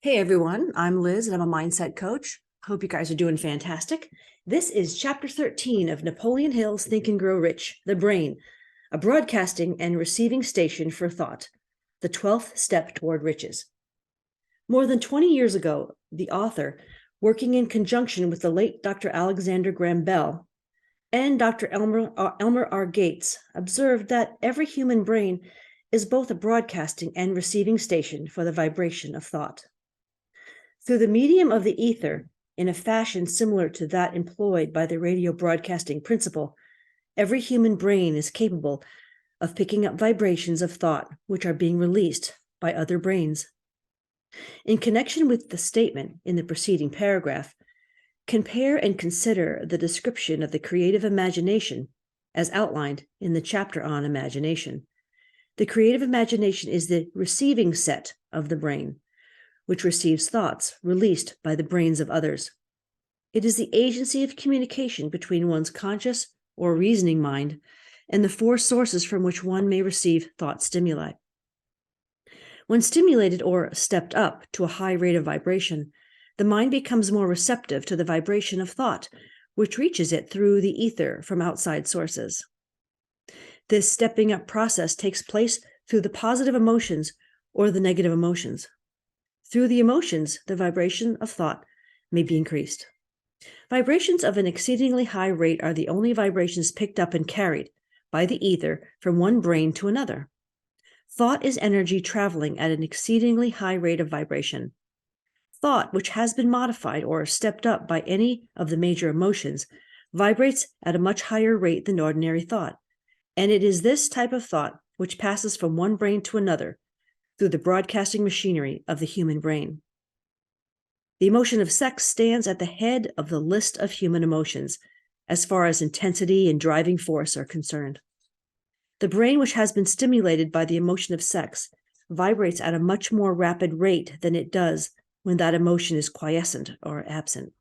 Hey everyone, I'm Liz and I'm a mindset coach. Hope you guys are doing fantastic. This is chapter 13 of Napoleon Hill's Think and Grow Rich, The Brain, a broadcasting and receiving station for thought, the 12th step toward riches. More than 20 years ago, the author, working in conjunction with the late Dr. Alexander Graham Bell and Dr. Elmer R. Gates, observed that every human brain is both a broadcasting and receiving station for the vibration of thought. Through the medium of the ether, in a fashion similar to that employed by the radio broadcasting principle, every human brain is capable of picking up vibrations of thought which are being released by other brains. In connection with the statement in the preceding paragraph, compare and consider the description of the creative imagination as outlined in the chapter on imagination. The creative imagination is the receiving set of the brain, which receives thoughts released by the brains of others. It is the agency of communication between one's conscious or reasoning mind and the four sources from which one may receive thought stimuli. When stimulated or stepped up to a high rate of vibration, the mind becomes more receptive to the vibration of thought, which reaches it through the ether from outside sources. This stepping up process takes place through the positive emotions or the negative emotions. Through the emotions, the vibration of thought may be increased. Vibrations of an exceedingly high rate are the only vibrations picked up and carried by the ether from one brain to another. Thought is energy traveling at an exceedingly high rate of vibration. Thought, which has been modified or stepped up by any of the major emotions, vibrates at a much higher rate than ordinary thought, and it is this type of thought which passes from one brain to another through the broadcasting machinery of the human brain. The emotion of sex stands at the head of the list of human emotions, as far as intensity and driving force are concerned. The brain which has been stimulated by the emotion of sex vibrates at a much more rapid rate than it does when that emotion is quiescent or absent.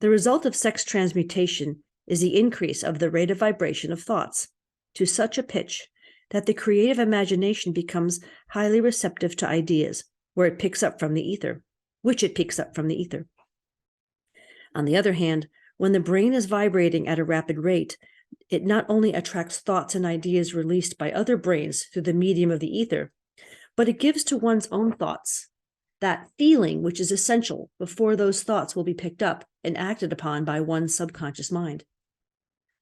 The result of sex transmutation is the increase of the rate of vibration of thoughts to such a pitch that the creative imagination becomes highly receptive to ideas, which it picks up from the ether. On the other hand, when the brain is vibrating at a rapid rate, it not only attracts thoughts and ideas released by other brains through the medium of the ether, but it gives to one's own thoughts that feeling which is essential before those thoughts will be picked up and acted upon by one's subconscious mind.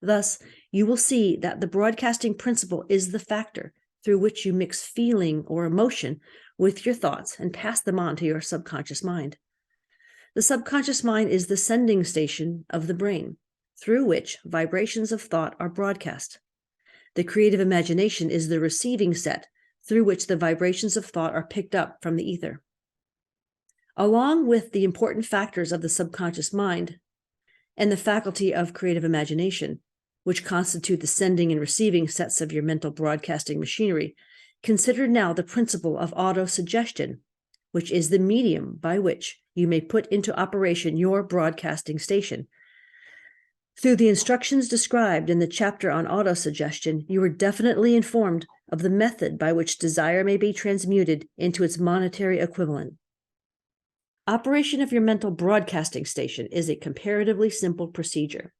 Thus, you will see that the broadcasting principle is the factor through which you mix feeling or emotion with your thoughts and pass them on to your subconscious mind. The subconscious mind is the sending station of the brain, through which vibrations of thought are broadcast. The creative imagination is the receiving set through which the vibrations of thought are picked up from the ether. Along with the important factors of the subconscious mind and the faculty of creative imagination, which constitute the sending and receiving sets of your mental broadcasting machinery, consider now the principle of autosuggestion, which is the medium by which you may put into operation your broadcasting station. Through the instructions described in the chapter on autosuggestion, you are definitely informed of the method by which desire may be transmuted into its monetary equivalent. Operation of your mental broadcasting station is a comparatively simple procedure.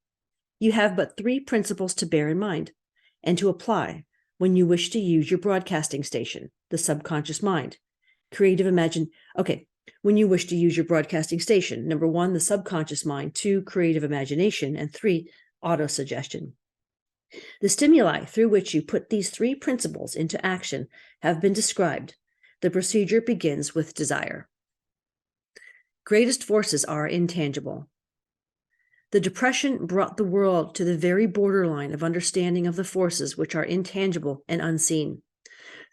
You have but three principles to bear in mind and to apply when you wish to use your broadcasting station, the subconscious mind. When you wish to use your broadcasting station, number 1, the subconscious mind, 2, creative imagination, and 3, autosuggestion. The stimuli through which you put these three principles into action have been described. The procedure begins with desire. Greatest forces are intangible. The Depression brought the world to the very borderline of understanding of the forces which are intangible and unseen.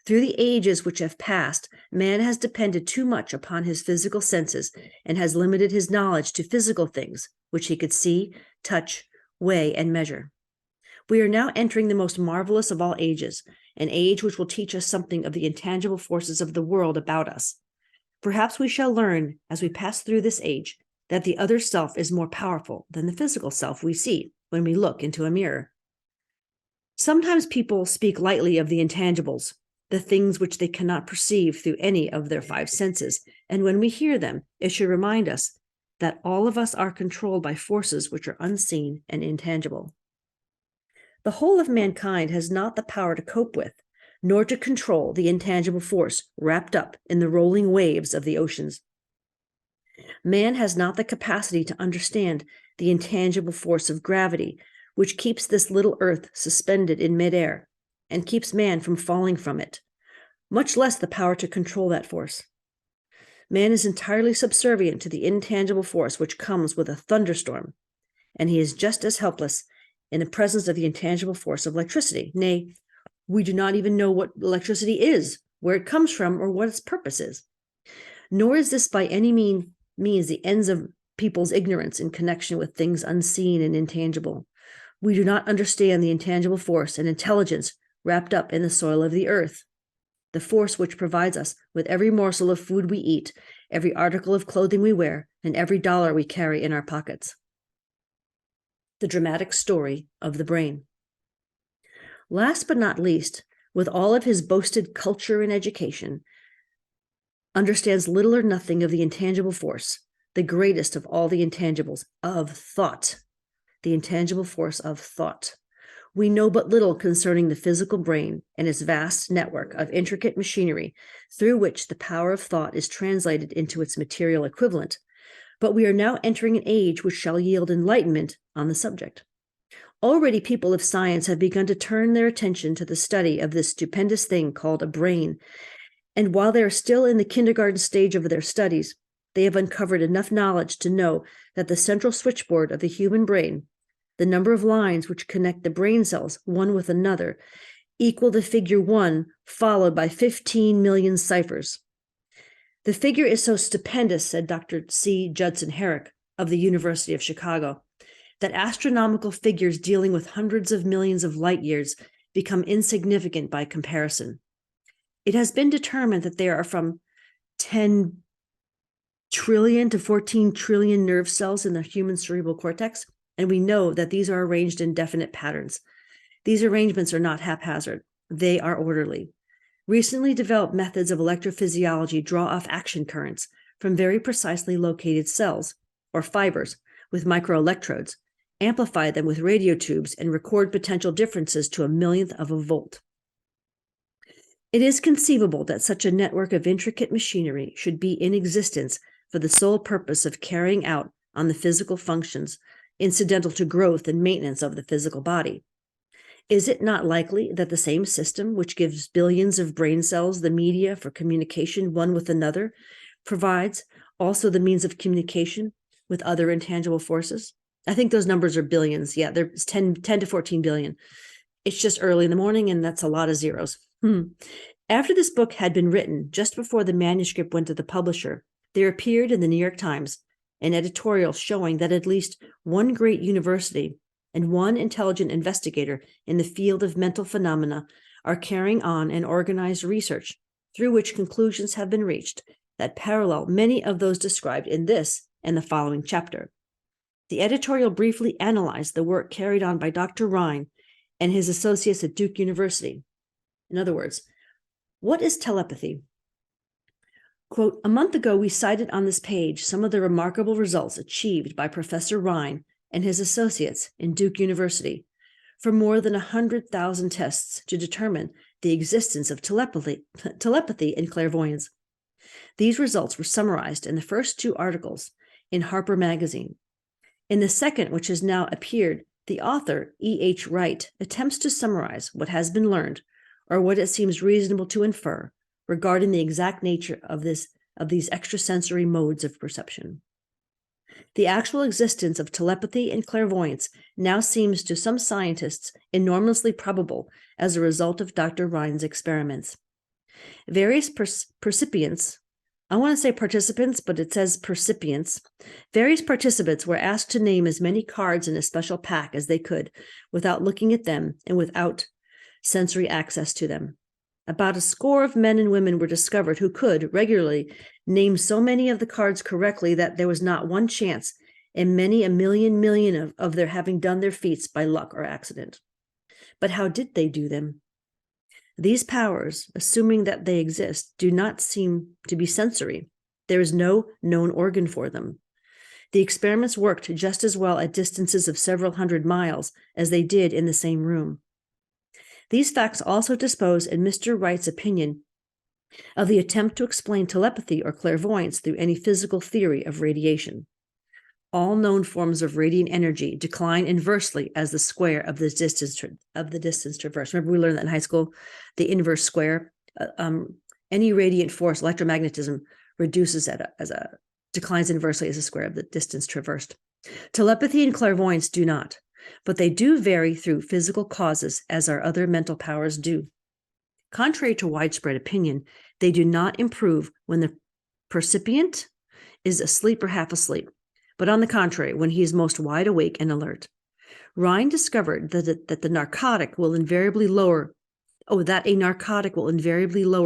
Through the ages which have passed, man has depended too much upon his physical senses and has limited his knowledge to physical things which he could see, touch, weigh, and measure. We are now entering the most marvelous of all ages, an age which will teach us something of the intangible forces of the world about us. Perhaps we shall learn, as we pass through this age, that the other self is more powerful than the physical self we see when we look into a mirror. Sometimes people speak lightly of the intangibles, the things which they cannot perceive through any of their five senses. And when we hear them, it should remind us that all of us are controlled by forces which are unseen and intangible. The whole of mankind has not the power to cope with, nor to control the intangible force wrapped up in the rolling waves of the oceans. Man has not the capacity to understand the intangible force of gravity, which keeps this little earth suspended in midair and keeps man from falling from it, much less the power to control that force. Man is entirely subservient to the intangible force which comes with a thunderstorm, and he is just as helpless in the presence of the intangible force of electricity. Nay, we do not even know what electricity is, where it comes from, or what its purpose is. Nor is this by any means the ends of people's ignorance in connection with things unseen and intangible. We do not understand the intangible force and intelligence wrapped up in the soil of the earth, the force which provides us with every morsel of food we eat, every article of clothing we wear, and every dollar we carry in our pockets. The dramatic story of the brain. Last but not least, with all of his boasted culture and education, understands little or nothing of the intangible force, the greatest of all the intangibles, of thought, the intangible force of thought. We know but little concerning the physical brain and its vast network of intricate machinery through which the power of thought is translated into its material equivalent, but we are now entering an age which shall yield enlightenment on the subject. Already people of science have begun to turn their attention to the study of this stupendous thing called a brain, and while they are still in the kindergarten stage of their studies, they have uncovered enough knowledge to know that the central switchboard of the human brain, the number of lines which connect the brain cells one with another, equal the figure 1 followed by 15 million ciphers. The figure is so stupendous, said Dr. C. Judson Herrick of the University of Chicago, that astronomical figures dealing with hundreds of millions of light years become insignificant by comparison. It has been determined that there are from 10 trillion to 14 trillion nerve cells in the human cerebral cortex, and we know that these are arranged in definite patterns. These arrangements are not haphazard. They are orderly. Recently developed methods of electrophysiology draw off action currents from very precisely located cells, or fibers, with microelectrodes, amplify them with radio tubes, and record potential differences to a millionth of a volt. It is conceivable that such a network of intricate machinery should be in existence for the sole purpose of carrying out on the physical functions incidental to growth and maintenance of the physical body. Is it not likely that the same system which gives billions of brain cells the media for communication one with another provides also the means of communication with other intangible forces? I think those numbers are billions. Yeah, there's 10 to 14 billion. It's just early in the morning, and that's a lot of zeros. After this book had been written, just before the manuscript went to the publisher, there appeared in the New York Times an editorial showing that at least one great university and one intelligent investigator in the field of mental phenomena are carrying on an organized research through which conclusions have been reached that parallel many of those described in this and the following chapter. The editorial briefly analyzed the work carried on by Dr. Rhine and his associates at Duke University. In other words, what is telepathy? Quote, a month ago, we cited on this page some of the remarkable results achieved by Professor Rhine and his associates in Duke University for more than 100,000 tests to determine the existence of telepathy and clairvoyance. These results were summarized in the first two articles in Harper Magazine. In the second, which has now appeared, the author, E.H. Wright, attempts to summarize what has been learned, or what it seems reasonable to infer, regarding the exact nature of these extrasensory modes of perception. The actual existence of telepathy and clairvoyance now seems to some scientists enormously probable as a result of Dr. Rhine's experiments. Various participants, but it says percipients. Various participants were asked to name as many cards in a special pack as they could without looking at them and without sensory access to them. About a score of men and women were discovered who could regularly name so many of the cards correctly that there was not one chance in many a million of their having done their feats by luck or accident. But how did they do them? These powers, assuming that they exist, do not seem to be sensory. There is no known organ for them. The experiments worked just as well at distances of several hundred miles as they did in the same room. These facts also dispose, in Mr. Wright's opinion, of the attempt to explain telepathy or clairvoyance through any physical theory of radiation. All known forms of radiant energy decline inversely as the square of the distance traversed. Remember, we learned that in high school, the inverse square. Any radiant force, electromagnetism, reduces declines inversely as the square of the distance traversed. Telepathy and clairvoyance do not, but they do vary through physical causes as our other mental powers do. Contrary to widespread opinion, they do not improve when the percipient is asleep or half asleep, but on the contrary, when he is most wide awake and alert. Rhine discovered that a narcotic will invariably lower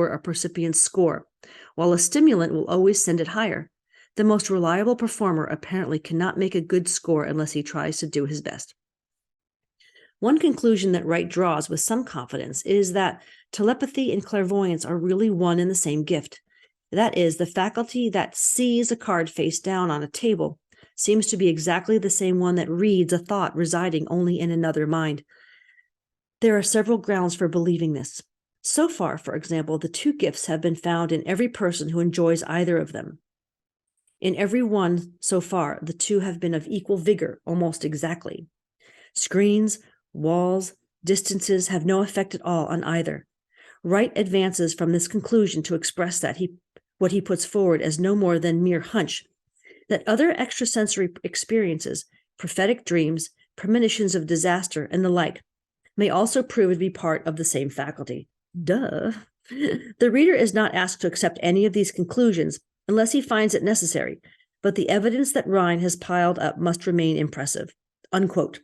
a percipient's score, while a stimulant will always send it higher. The most reliable performer apparently cannot make a good score unless he tries to do his best. One conclusion that Wright draws with some confidence is that telepathy and clairvoyance are really one and the same gift. That is, the faculty that sees a card face down on a table seems to be exactly the same one that reads a thought residing only in another mind. There are several grounds for believing this. So far, for example, the two gifts have been found in every person who enjoys either of them. In every one so far, the two have been of equal vigor, almost exactly. Screens, walls, distances have no effect at all on either. Wright advances from this conclusion to express that what he puts forward as no more than mere hunch, that other extrasensory experiences, prophetic dreams, premonitions of disaster, and the like, may also prove to be part of the same faculty. Duh. The reader is not asked to accept any of these conclusions unless he finds it necessary, but the evidence that Rhine has piled up must remain impressive. Unquote.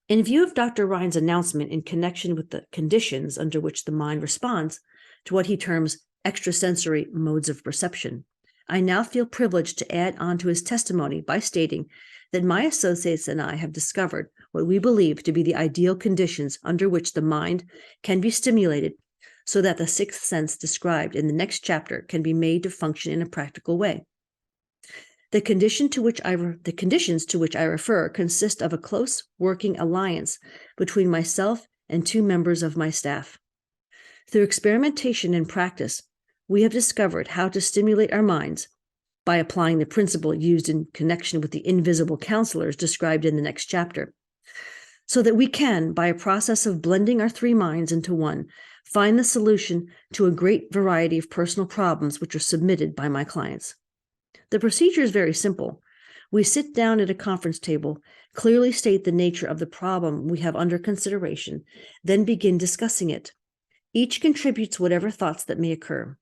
In view of Dr. Rhine's announcement in connection with the conditions under which the mind responds to what he terms extrasensory modes of perception, I now feel privileged to add on to his testimony by stating that my associates and I have discovered what we believe to be the ideal conditions under which the mind can be stimulated so that the sixth sense described in the next chapter can be made to function in a practical way. The conditions to which I refer consist of a close working alliance between myself and two members of my staff. Through experimentation and practice, we have discovered how to stimulate our minds by applying the principle used in connection with the invisible counselors described in the next chapter, so that we can, by a process of blending our three minds into one, find the solution to a great variety of personal problems which are submitted by my clients. The procedure is very simple. We sit down at a conference table, clearly state the nature of the problem we have under consideration, then begin discussing it. Each contributes whatever thoughts that may occur.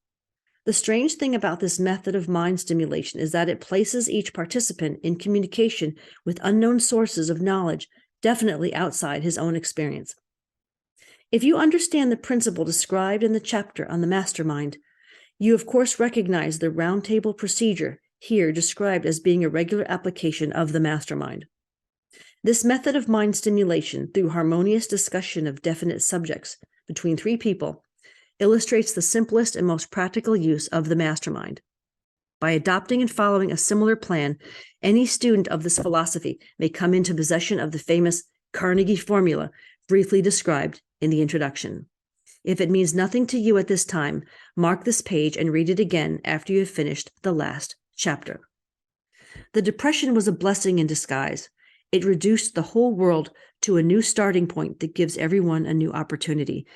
The strange thing about this method of mind stimulation is that it places each participant in communication with unknown sources of knowledge, definitely outside his own experience. If you understand the principle described in the chapter on the mastermind, you of course recognize the roundtable procedure here described as being a regular application of the mastermind. This method of mind stimulation through harmonious discussion of definite subjects between three people illustrates the simplest and most practical use of the mastermind. By adopting and following a similar plan, any student of this philosophy may come into possession of the famous Carnegie formula briefly described in the introduction. If it means nothing to you at this time, mark this page and read it again after you have finished the last chapter. The depression was a blessing in disguise. It reduced the whole world to a new starting point that gives everyone a new opportunity.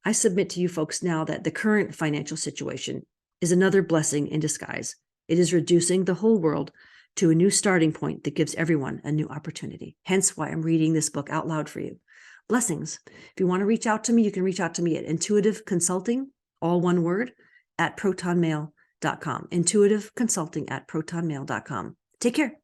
I submit to you folks now that the current financial situation is another blessing in disguise. It is reducing the whole world to a new starting point that gives everyone a new opportunity. Hence why I'm reading this book out loud for you. Blessings. If you want to reach out to me, you can reach out to me at intuitiveconsulting, all one word, @protonmail.com. Intuitiveconsulting @protonmail.com. Take care.